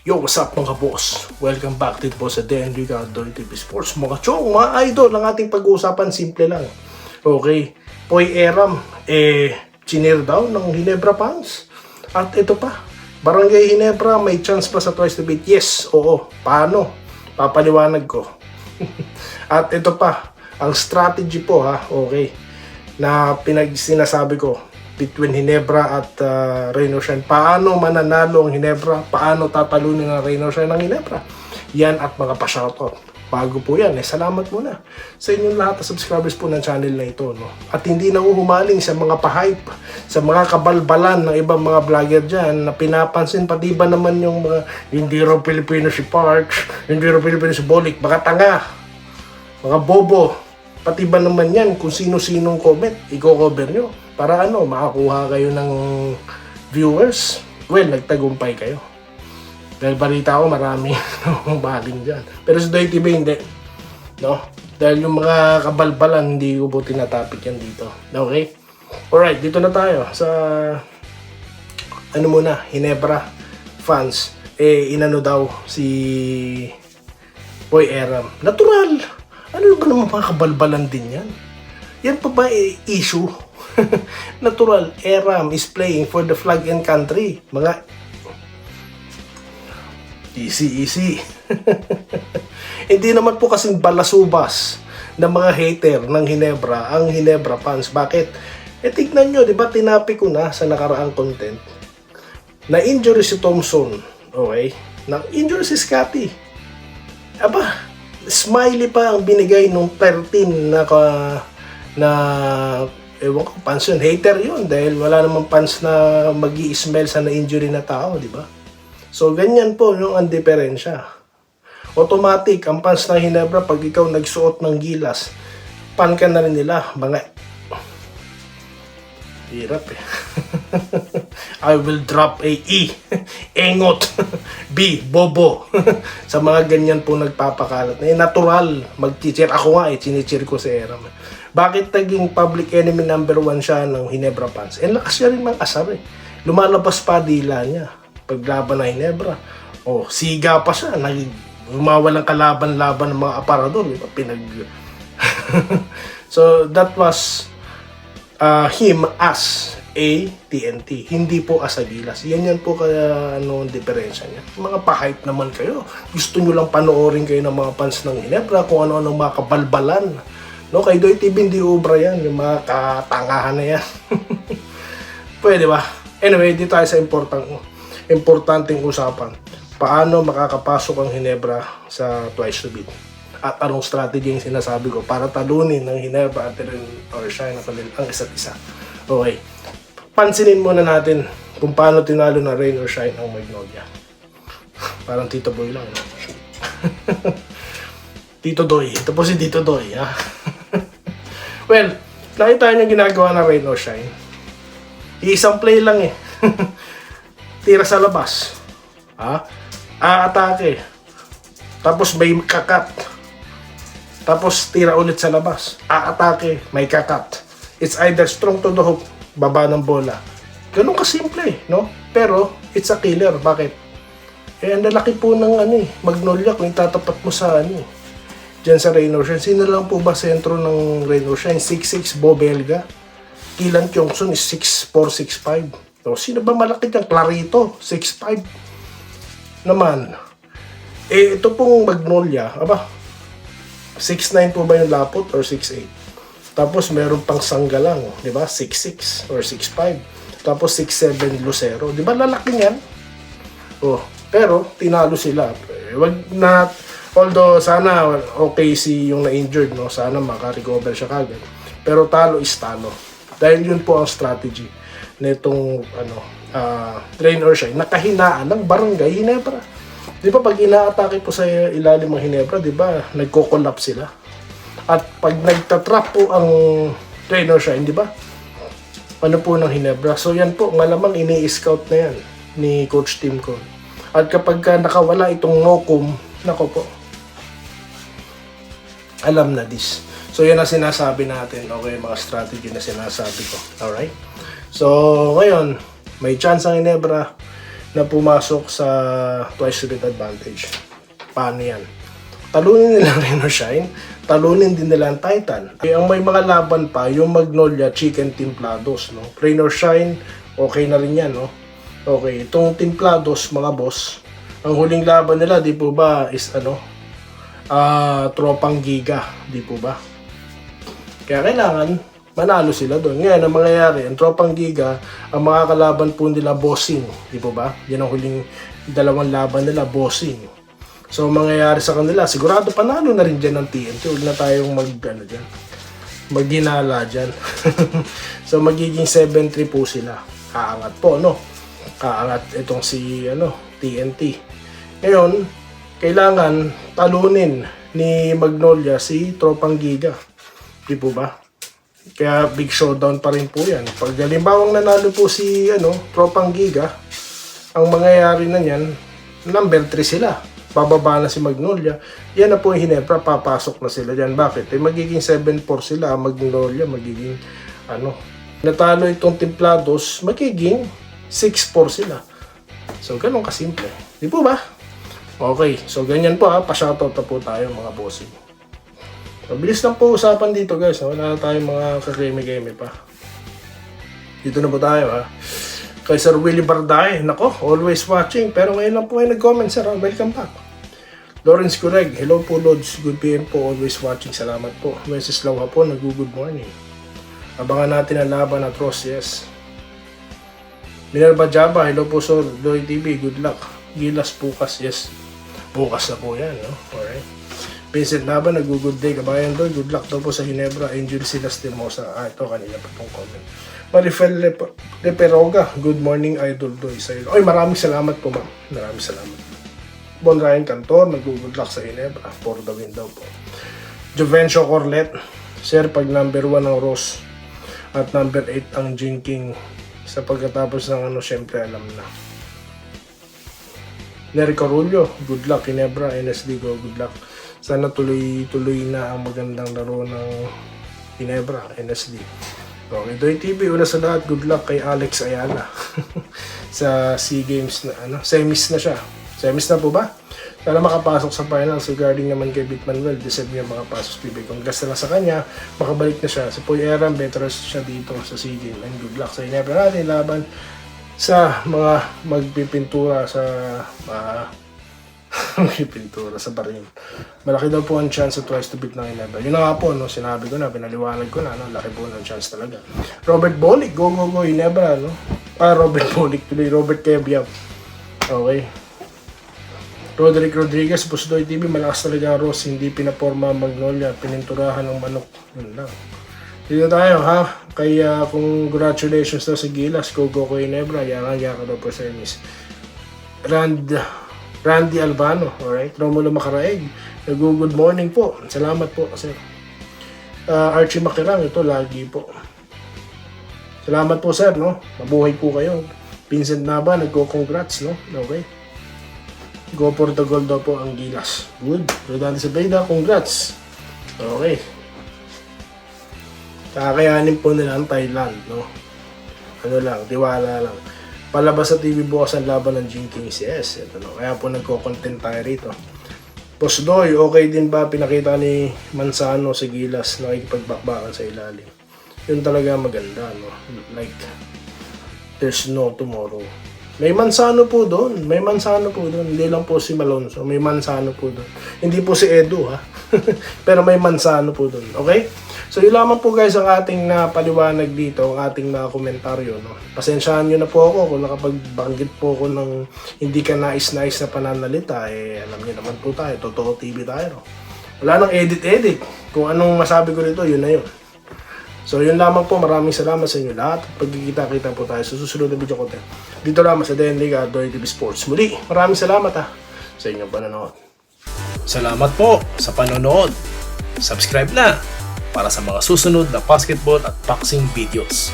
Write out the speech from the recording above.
Yo, what's up mga boss? Welcome back dito po sa Dan Ricardo TV Sports. Mga chong, mga idol, ang ating pag-uusapan simple lang. Okay, Poy Eram, chinir daw ng Ginebra fans. At ito pa, Barangay Ginebra, may chance pa sa twice to beat. Yes, oo. Paano? Papaliwanag ko. At ito pa, ang strategy po okay, na sinasabi ko between Ginebra at Reino Shine. Paano mananalo ang Ginebra? Paano tatalunin ang Reino Shine ng Ginebra? Yan at mga pa-shoutout. Bago po yan, salamat muna sa inyong lahat na subscribers po ng channel na ito. No? At hindi na humaling sa mga pa-hype, sa mga kabalbalan ng ibang mga vlogger dyan na pinapansin, pati ba naman yung mga hindi raw Pilipino si Parks, hindi raw Pilipino si Bolik, baka tanga, mga bobo. Pati ba naman yan kung sino-sinong comment, i-cover nyo. Para makakuha kayo ng viewers. Well, nagtagumpay kayo. Dahil balita ko marami baling dyan. Pero sa Doy TV hindi. No? Dahil yung mga kabalbalan, hindi ko po tinatapik yan dito. Okay? Alright, dito na tayo sa Ginebra fans. Inano daw si Poy Eram. Natural! Ano ba naman mga kabalbalan din yan? Yan pa ba issue? Natural, Eram is playing for the flag and country. Mga easy. Hindi naman po kasing balasubas ng mga hater ng Ginebra ang Ginebra fans. Bakit? Tignan nyo, di ba tinapi ko na sa nakaraang content na injury si Thompson, okay? Na injury si Scotty. Aba, smiley pa ang binigay nung 13 na ewan ko, fans yun. Hater yun dahil wala namang fans na mag-i-smell sa na-injury na tao, di ba? So, ganyan po yung ang diferensya. Automatic, ang fans ng Ginebra, pag ikaw nagsuot ng gilas, fan ka na rin nila. Mga hirap I will drop a E. Engot. B. Bobo. Sa mga ganyan po nagpapakalat. Natural. Mag-cheer. Ako nga chinicheer ko si Eram. Bakit naging public enemy number 1 siya ng Ginebra fans? Lakas siya rin mang-asar Lumalabas pa dila niya. Paglaban ng Ginebra. Siga pa siya. Gumawalang kalaban-laban ng mga aparador. So, that was him as a TNT. Hindi po as a gilas. Yan po kaya diferensya niya. Mga pa-hype naman kayo. Gusto nyo lang panoorin kayo ng mga fans ng Ginebra kung ano-ano mga kabalbalan. No, kay Doy TV hindi ubra yan. Yung mga katangahan na yan. Pwede ba? Anyway, dito tayo sa importanteng usapan. Paano makakapasok ang Ginebra sa twice to beat? At anong strategy yung sinasabi ko para talunin ng Ginebra at or Shine ang isa't isa. Okay. Pansinin muna natin kung paano tinalo na Rain or Shine ang Magnolia. Parang Tito Boy lang. No? Tito Doy. Ito po si Tito Doy. Well, nakita niyo ginagawa na Rain or Shine. Isang play lang Tira sa labas. Aatake. Tapos may kakat. Tapos tira ulit sa labas. Aatake, may kakat. It's either strong to the hook, baba ng bola. Ganun kasimple, no? Pero it's a killer. Bakit? Ang lalaki po ng Magnolia kung itatapat mo sa diyan sa Rain or Shine. Sino lang po ba sentro ng Rain or Shine? 6'6", Bo Belga. Kilan Kyongson is 6'4", 6'5". So, sino ba malaki dyan? Clarito, 6'5". Naman. Ito pong Magnolia, 6'9" po ba yung lapot or 6'8"? Tapos meron pang Sanggalang, di ba? 6'6" or 6'5". Tapos 6'7" Lucero. Di ba lalaki niyan? Pero tinalo sila. Wag na, although sana okay yung na-injured, no? Sana maka-recover siya kagad. Pero talo is talo. Dahil yun po ang strategy nitong Rain or Shine. Nakahinaan ng Barangay Ginebra. Di ba pag ina-atake po sa ilalim ng Ginebra, di ba nagko-collapse sila? At pag nagtatrap po ang Rain or Shine, di ba? Ano po ng Ginebra? So yan po, malamang ini-scout na yan ni Coach Tim Cone. At kapag nakawala itong Nokum, nako po, alam na this. So yan ang sinasabi natin, okay, mga strategy na sinasabi ko. Alright? So ngayon, may chance ang Ginebra. na pumasok sa twice rate advantage. Paano yan? Talunin nila Rain or Shine, talunin din nila ang Titan. Ang may mga laban pa, yung Magnolia, Chicken, Templados, no? Rain or Shine, okay na rin yan, no? Okay, itong Templados, mga boss, ang huling laban nila, di po ba, is Tropang Giga, di po ba? Kaya kailangan, manalo sila doon. Ngayon, ang mangyayari, ang Tropang Giga, ang mga kalaban po nila, bossing, di po ba? Yan ang huling dalawang laban nila, bossing. So, mangyayari sa kanila, sigurado panalo na rin dyan ng TNT. Huwag na tayong magginala dyan. So, magiging 7-3 po sila. Kaangat po, no? Kaangat itong si, TNT. Ngayon, kailangan talunin ni Magnolia si Tropang Giga. Di po ba? Kaya big showdown pa rin po yan. Pag halimbawang nanalo po si, Tropang Giga, ang mangyayari na yan, number 3 sila. Bababa na si Magnolia, yan na po yung Ginebra, papasok na sila dyan. Bakit? Magiging 7-4 sila, Magnolia, magiging, natalo itong Templados, magiging 6-4 sila. So, ganun kasimple. Di po ba? Okay, so ganyan po pa-shoutout na po tayo mga bossing. Mabilis lang po usapan dito guys, wala na tayong mga kakeme-keme pa. Dito na po tayo Kay Sir Willie Barday, nako, always watching. Pero ngayon lang po ay nag-comment, sir. Welcome back. Lawrence Cureg, hello po Lods. Good PM po, always watching. Salamat po. Mrs. Lauha po, nag-good morning. Abangan natin ang laban at Ross, yes. Minerva Java, hello po Sir Doy TV, good luck. Gilas Bukas, yes. Bukas na po yan, no? Alright. Vincent Laban, nag-good day. Kabayan Doy, good luck daw po sa Ginebra. Angel Silas Timosa. Ito kanina pa pong comment. Marifel Leperoga, good morning Idol Doy sa iyo. Oy, maraming salamat po ma'am. Maraming salamat. Bon Ryan Cantor, nag-good luck sa Ginebra. For the win daw po. Jovencio Corlet, sir, pag number 1 ang Ross at number 8 ang Jinking sa pagkatapos ng syempre alam na. Nery Carullo, good luck Ginebra, NSD go, good luck. Sana tuloy-tuloy na ang magandang laro ng Ginebra, NSD. Okay, Doy TV, una sa lahat, good luck kay Alex Ayala sa SEA Games na semis na siya. Semis na po ba? Sana makapasok sa finals. Regarding naman kay Bitmanuel, deserve niya makapasok sa PBA. Congrats na lang sa kanya, makabalik na siya. Si Poy Eram, better siya dito sa SEA Games. And good luck sa Ginebra natin laban sa mga magpipintura sa magpipintura sa barin. Malaki daw po ang chance sa twice to beat ng Ginebra. Yun na nga po, sinabi ko na, pinaliwanag ko na, laki po ng chance talaga. Robert Bolick, go Ginebra, Robert Bolick tuloy, Robert Kebiab. Okay. Roderick Rodriguez, Pusdoy TV, malakas talaga Ross, hindi pinaporma Magnolia, pininturahan ng manok. Yun lang. Dito tayo kaya congratulations daw sa Gilas, go Ginebra, yaka daw po sa Emis. Randy Albano, alright? Romulo Macaraeg, good morning po. Salamat po, sir. Archie Makirang, ito lagi po. Salamat po, sir, Mabuhay po kayo. Vincent Nava, nagko-congrats, Okay. Go for the gold daw po ang Gilas. Good. Rodante Sabeda, congrats. Okay. Kakayanin po nila ang Thailand, tiwala lang. Palabas sa TV bukas ang laban ng Jinkings, yes. Ito, Kaya po nagko-content tayo rito. Posdoy, okay din ba pinakita ni Manzano sa Gilas na ikipagbakbakan sa ilalim? Yun talaga maganda, Like, there's no tomorrow. May Manzano po doon. Hindi lang po si Malonzo. May Manzano po doon. Hindi po si Edu, Pero may Manzano po doon. Okay? So, yun lamang po guys ang ating napaliwanag dito, ang ating mga komentaryo. Pasensyahan nyo na po ako kung nakapagbanggit po ako ng hindi ka nais-nais na pananalita. Alam nyo naman po tayo, Totoo TV tayo. Wala nang edit-edit. Kung anong masabi ko dito, yun na yun. So, yun lamang po. Maraming salamat sa inyo lahat. Pagkikita-kita po tayo sa susunod na video content. Dito lamang sa DN Liga Doy TV Sports. Muli, maraming salamat sa inyong panonood. Salamat po sa panonood. Subscribe na para sa mga susunod na basketball at boxing videos.